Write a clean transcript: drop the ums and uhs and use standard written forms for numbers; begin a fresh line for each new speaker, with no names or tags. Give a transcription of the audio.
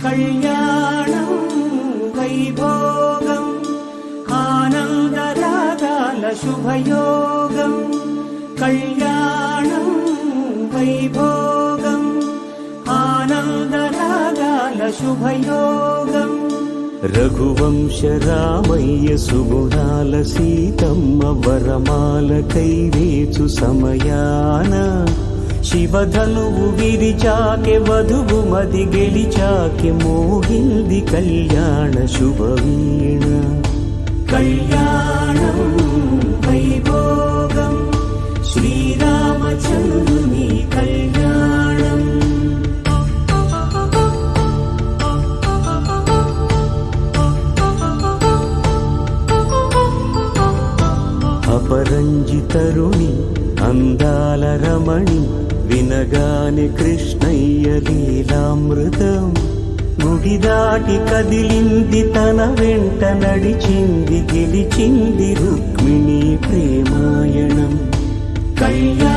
కళ్యాణం వైభోగం ఆనందరాగాల శుభయోగం. కళ్యాణం వైభోగం ఆనందరాగాల శుభయోగం. రఘువంశ రామయ్య సుగుణాల సీతమ్మ వరమాల కైవేచు సమయాన శివధనువు విరిచాకె వధువు మది గెలిచాకె మోగింది కళ్యాణ శుభవీణ. కళ్యాణం వైభోగం శ్రీరామచంద్రుని కళ్యాణం. అపరంజితరుణి అందాల రమణి వినగానే కృష్ణయ్య లీలామృతం. గుడి దాటి కదిలింది తన వెంట నడిచింది గెలిచింది రుక్మిణి ప్రేమాయణం. కళ్యాణం